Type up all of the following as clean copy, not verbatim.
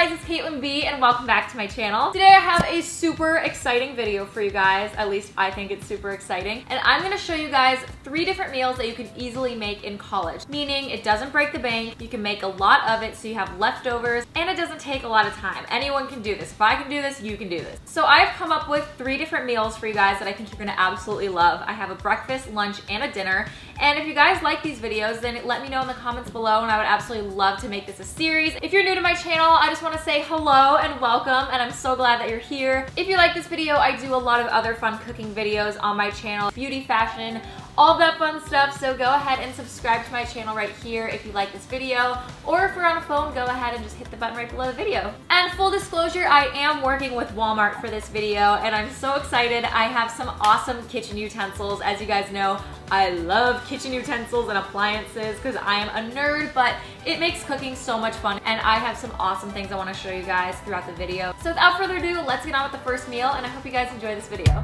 guys, it's Caitlin B and welcome back to my channel. Today I have a super exciting video for you guys, at least I think it's super exciting. And I'm gonna show you guys 3 different meals that you can easily make in college. Meaning it doesn't break the bank, you can make a lot of it so you have leftovers, and it doesn't take a lot of time. Anyone can do this. If I can do this, you can do this. So I've come up with 3 different meals for you guys that I think you're gonna absolutely love. I have a breakfast, lunch, and a dinner. And if you guys like these videos, then let me know in the comments below and I would absolutely love to make this a series. If you're new to my channel, I just want to say hello and welcome, and I'm so glad that you're here. If you like this video, I do a lot of other fun cooking videos on my channel, beauty, fashion, all that fun stuff, so go ahead and subscribe to my channel right here if you like this video, or if you're on a phone, go ahead and just hit the button right below the video. And full disclosure, I am working with Walmart for this video, and I'm so excited. I have some awesome kitchen utensils. As you guys know, I love kitchen utensils and appliances because I am a nerd, but it makes cooking so much fun, and I have some awesome things I want to show you guys throughout the video. So without further ado, let's get on with the first meal, and I hope you guys enjoy this video.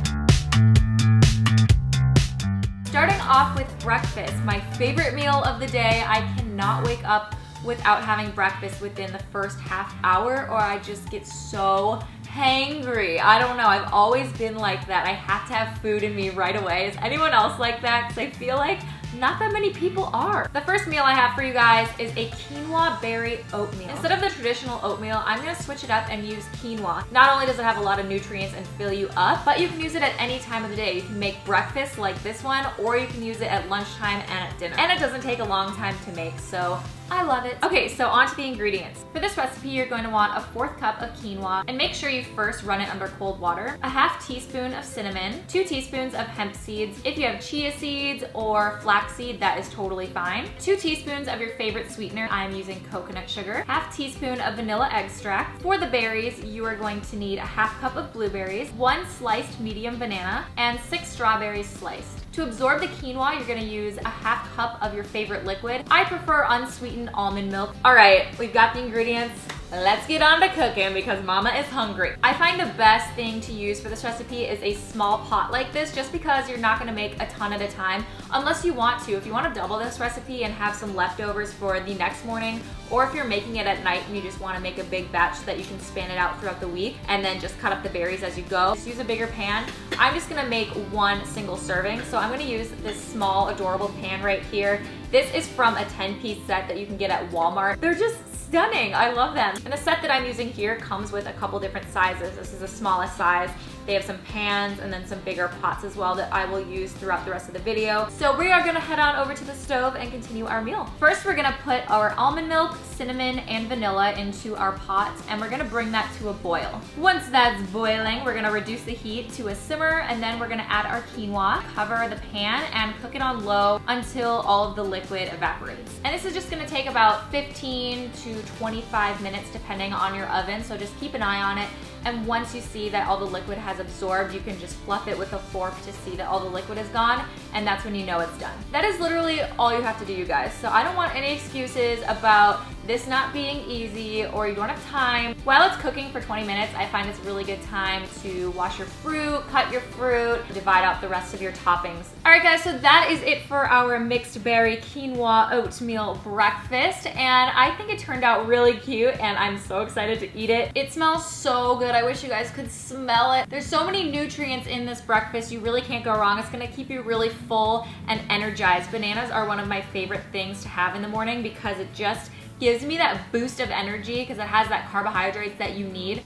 Starting off with breakfast, my favorite meal of the day. I cannot wake up without having breakfast within the first half hour, or I just get so hangry. I don't know, I've always been like that. I have to have food in me right away. Is anyone else like that? Because I feel like not that many people are. The first meal I have for you guys is a quinoa berry oatmeal. Instead of the traditional oatmeal, I'm gonna switch it up and use quinoa. Not only does it have a lot of nutrients and fill you up, but you can use it at any time of the day. You can make breakfast like this one, or you can use it at lunchtime and at dinner. And it doesn't take a long time to make, so I love it. Okay, so on to the ingredients. For this recipe, you're going to want a 1/4 cup of quinoa, and make sure you first run it under cold water, a 1/2 teaspoon of cinnamon, 2 teaspoons of hemp seeds. If you have chia seeds or flaxseed, that is totally fine. 2 teaspoons of your favorite sweetener. I'm using coconut sugar, 1/2 teaspoon of vanilla extract. For the berries, you are going to need a 1/2 cup of blueberries, 1 sliced medium banana, and 6 strawberries sliced. To absorb the quinoa, you're gonna use a 1/2 cup of your favorite liquid. I prefer unsweetened almond milk. All right, we've got the ingredients. Let's get on to cooking because mama is hungry. I find the best thing to use for this recipe is a small pot like this, just because you're not gonna make a ton at a time unless you want to. If you wanna double this recipe and have some leftovers for the next morning, or if you're making it at night and you just wanna make a big batch so that you can span it out throughout the week and then just cut up the berries as you go, just use a bigger pan. I'm just gonna make 1 single serving, so I'm gonna use this small, adorable pan right here. This is from a 10-piece set that you can get at Walmart. They're just stunning. I love them. And the set that I'm using here comes with a couple different sizes. This is the smallest size. They have some pans and then some bigger pots as well that I will use throughout the rest of the video. So we are gonna head on over to the stove and continue our meal. First, we're gonna put our almond milk, cinnamon, and vanilla into our pot, and we're gonna bring that to a boil. Once that's boiling, we're gonna reduce the heat to a simmer, and then we're gonna add our quinoa, cover the pan, and cook it on low until all of the liquid evaporates. And this is just gonna take about 15 to 25 minutes depending on your oven, so just keep an eye on it. And once you see that all the liquid has absorbed, you can just fluff it with a fork to see that all the liquid is gone, and that's when you know it's done. That is literally all you have to do, you guys. So I don't want any excuses about this not being easy or you don't have time. While it's cooking for 20 minutes, I find it's a really good time to wash your fruit, cut your fruit, divide out the rest of your toppings. All right, guys, so that is it for our mixed berry quinoa oatmeal breakfast, and I think it turned out really cute, and I'm so excited to eat it. It smells so good. I wish you guys could smell it. There's so many nutrients in this breakfast. You really can't go wrong. It's gonna keep you really full and energized. Bananas are one of my favorite things to have in the morning because it just gives me that boost of energy because it has that carbohydrates that you need.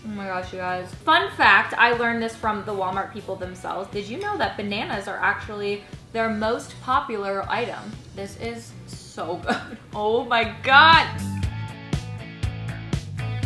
Oh my gosh, you guys. Fun fact, I learned this from the Walmart people themselves. Did you know that bananas are actually their most popular item? This is so good. Oh my God.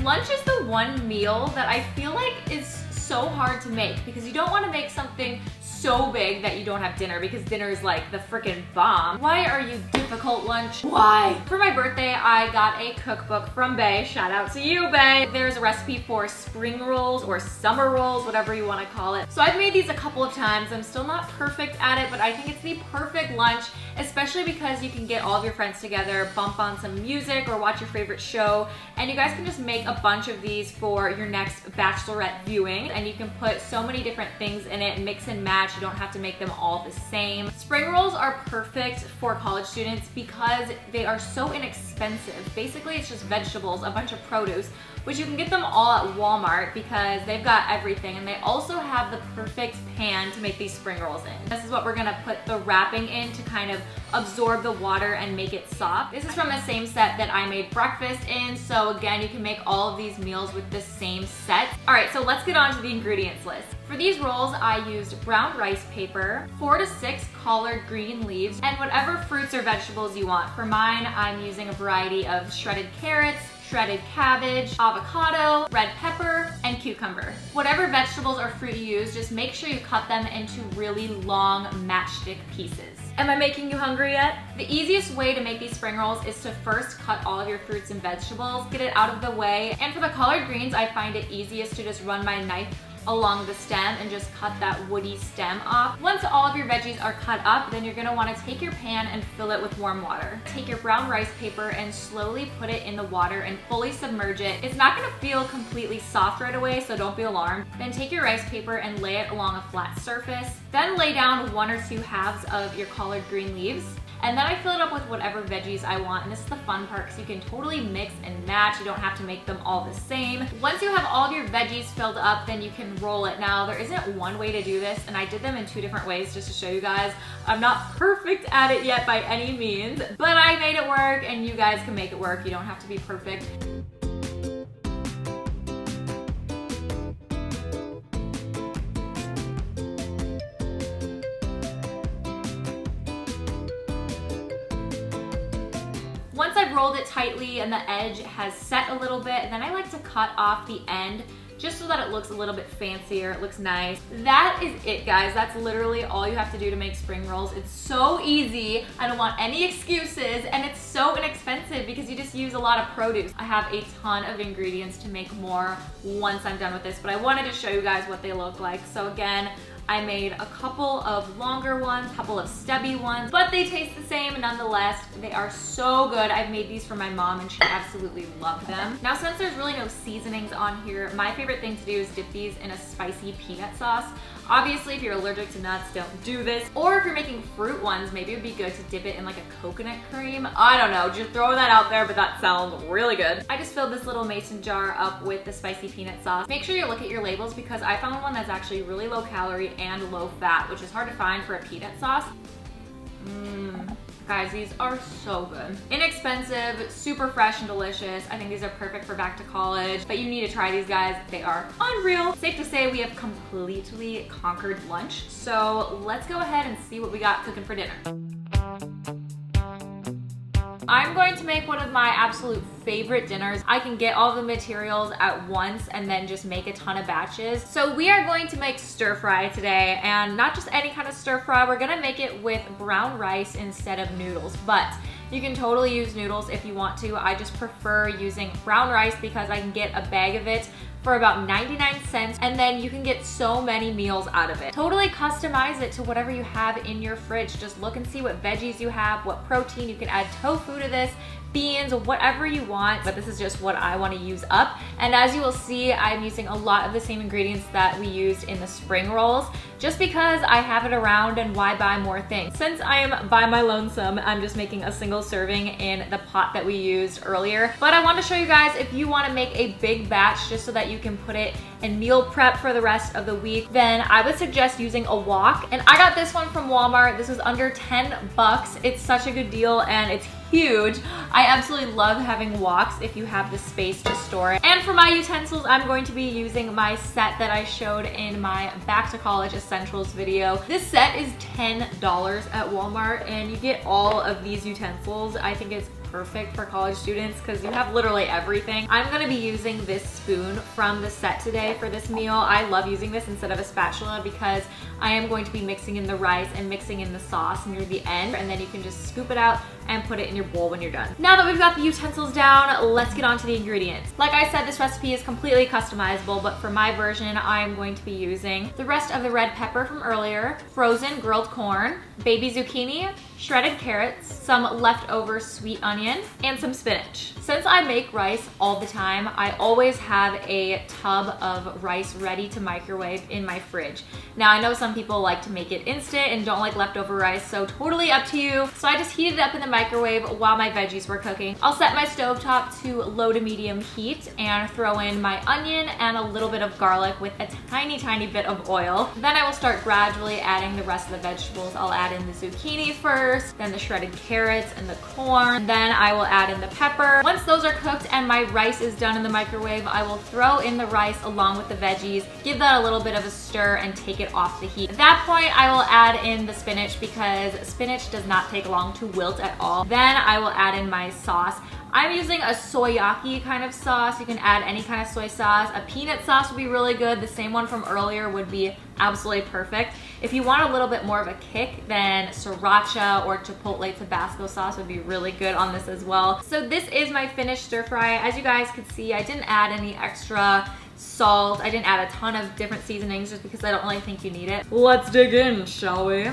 Lunch is the one meal that I feel like is so hard to make because you don't want to make something so big that you don't have dinner because dinner is like the freaking bomb. Why are you difficult, lunch? Why? For my birthday, I got a cookbook from Bae. Shout out to you, Bae. There's a recipe for spring rolls or summer rolls, whatever you want to call it. So I've made these a couple of times. I'm still not perfect at it, but I think it's the perfect lunch, especially because you can get all of your friends together, bump on some music or watch your favorite show, and you guys can just make a bunch of these for your next bachelorette viewing, and you can put so many different things in it, mix and match match. You don't have to make them all the same. Spring rolls are perfect for college students because they are so inexpensive. Basically, it's just vegetables, a bunch of produce, which you can get them all at Walmart because they've got everything, and they also have the perfect pan to make these spring rolls in. This is what we're gonna put the wrapping in to kind of absorb the water and make it soft. This is from the same set that I made breakfast in, so again, you can make all of these meals with the same set. All right, so let's get on to the ingredients list. For these rolls, I used brown rice paper, 4 to 6 collard green leaves, and whatever fruits or vegetables you want. For mine, I'm using a variety of shredded carrots, shredded cabbage, avocado, red pepper, and cucumber. Whatever vegetables or fruit you use, just make sure you cut them into really long matchstick pieces. Am I making you hungry yet? The easiest way to make these spring rolls is to first cut all of your fruits and vegetables, get it out of the way. And for the collard greens, I find it easiest to just run my knife along the stem and just cut that woody stem off. Once all of your veggies are cut up, then you're gonna wanna take your pan and fill it with warm water. Take your brown rice paper and slowly put it in the water and fully submerge it. It's not gonna feel completely soft right away, so don't be alarmed. Then take your rice paper and lay it along a flat surface. Then lay down 1 or 2 halves of your collard green leaves. And then I fill it up with whatever veggies I want. And this is the fun part because you can totally mix and match. You don't have to make them all the same. Once you have all of your veggies filled up, then you can roll it. Now, there isn't one way to do this, and I did them in 2 different ways just to show you guys. I'm not perfect at it yet by any means, but I made it work, and you guys can make it work. You don't have to be perfect. Once I've rolled it tightly and the edge has set a little bit, then I like to cut off the end just so that it looks a little bit fancier, it looks nice. That is it, guys. That's literally all you have to do to make spring rolls. It's so easy. I don't want any excuses, and it's so inexpensive because you just use a lot of produce. I have a ton of ingredients to make more once I'm done with this, but I wanted to show you guys what they look like. So again, I made a couple of longer ones, a couple of stubby ones, but they taste the same nonetheless. They are so good. I've made these for my mom and she absolutely loved them. Now, since there's really no seasonings on here, my favorite thing to do is dip these in a spicy peanut sauce. Obviously, if you're allergic to nuts, don't do this. Or if you're making fruit ones, maybe it would be good to dip it in like a coconut cream. I don't know, just throw that out there, but that sounds really good. I just filled this little mason jar up with the spicy peanut sauce. Make sure you look at your labels because I found one that's actually really low calorie and low fat, which is hard to find for a peanut sauce. Guys, these are so good. Inexpensive, super fresh and delicious. I think these are perfect for back to college, but you need to try these, guys. They are unreal. Safe to say we have completely conquered lunch. So let's go ahead and see what we got cooking for dinner. I'm going to make one of my absolute favorite dinners. I can get all the materials at once and then just make a ton of batches. So we are going to make stir fry today, and not just any kind of stir fry. We're gonna make it with brown rice instead of noodles, but you can totally use noodles if you want to. I just prefer using brown rice because I can get a bag of it for about 99 cents, and then you can get so many meals out of it. Totally customize it to whatever you have in your fridge. Just look and see what veggies you have, what protein. You can add tofu to this, beans, whatever you want, but this is just what I want to use up. And as you will see, I'm using a lot of the same ingredients that we used in the spring rolls, just because I have it around and why buy more things? Since I am by my lonesome, I'm just making a single serving in the pot that we used earlier. But I want to show you guys if you want to make a big batch just so that you can put it in meal prep for the rest of the week, then I would suggest using a wok. And I got this one from Walmart. This was under 10 bucks. It's such a good deal and it's huge. I absolutely love having woks if you have the space to store it. And for my utensils, I'm going to be using my set that I showed in my Back to College Essentials video. This set is $10 at Walmart and you get all of these utensils. I think it's perfect for college students because you have literally everything. I'm gonna be using this spoon from the set today for this meal. I love using this instead of a spatula because I am going to be mixing in the rice and mixing in the sauce near the end, and then you can just scoop it out and put it in your bowl when you're done. Now that we've got the utensils down, let's get on to the ingredients. Like I said, this recipe is completely customizable, but for my version, I'm going to be using the rest of the red pepper from earlier, frozen grilled corn, baby zucchini, shredded carrots, some leftover sweet onion, and some spinach. Since I make rice all the time, I always have a tub of rice ready to microwave in my fridge. Now I know some people like to make it instant and don't like leftover rice, so totally up to you. So I just heated it up in the microwave while my veggies were cooking. I'll set my stovetop to low to medium heat and throw in my onion and a little bit of garlic with a tiny bit of oil. Then I will start gradually adding the rest of the vegetables. I'll add in the zucchini first, then the shredded carrots and the corn. Then I will add in the pepper. Once those are cooked and my rice is done in the microwave, I will throw in the rice along with the veggies, give that a little bit of a stir and take it off the heat. At that point, I will add in the spinach because spinach does not take long to wilt at all. Then I will add in my sauce. I'm using a soyaki kind of sauce. You can add any kind of soy sauce. A peanut sauce would be really good. The same one from earlier would be absolutely perfect. If you want a little bit more of a kick, then sriracha or chipotle Tabasco sauce would be really good on this as well. So this is my finished stir fry. As you guys could see, I didn't add any extra salt. I didn't add a ton of different seasonings just because I don't really think you need it. Let's dig in, shall we?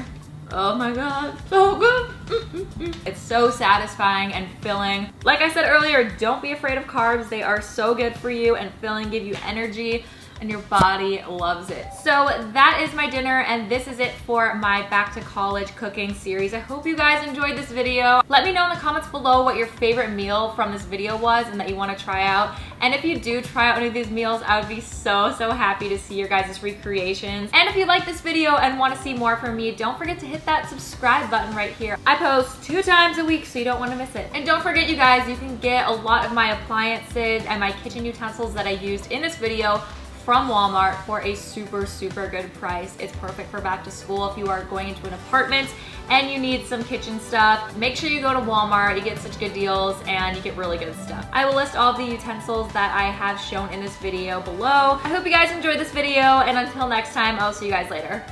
Oh my god, so good. It's so satisfying and filling. Like I said earlier, don't be afraid of carbs. They are so good for you and filling, give you energy, and your body loves it. So that is my dinner, and this is it for my back to college cooking series. I hope you guys enjoyed this video. Let me know in the comments below what your favorite meal from this video was and that you want to try out. And if you do try out any of these meals, I would be so happy to see your guys' recreations. And if you like this video and want to see more from me, don't forget to hit that subscribe button right here. I post 2 times a week, so you don't want to miss it. And don't forget, you guys, you can get a lot of my appliances and my kitchen utensils that I used in this video from Walmart for a super good price. It's perfect for back to school if you are going into an apartment and you need some kitchen stuff. Make sure you go to Walmart. You get such good deals and you get really good stuff. I will list all of the utensils that I have shown in this video below. I hope you guys enjoyed this video, and until next time, I'll see you guys later.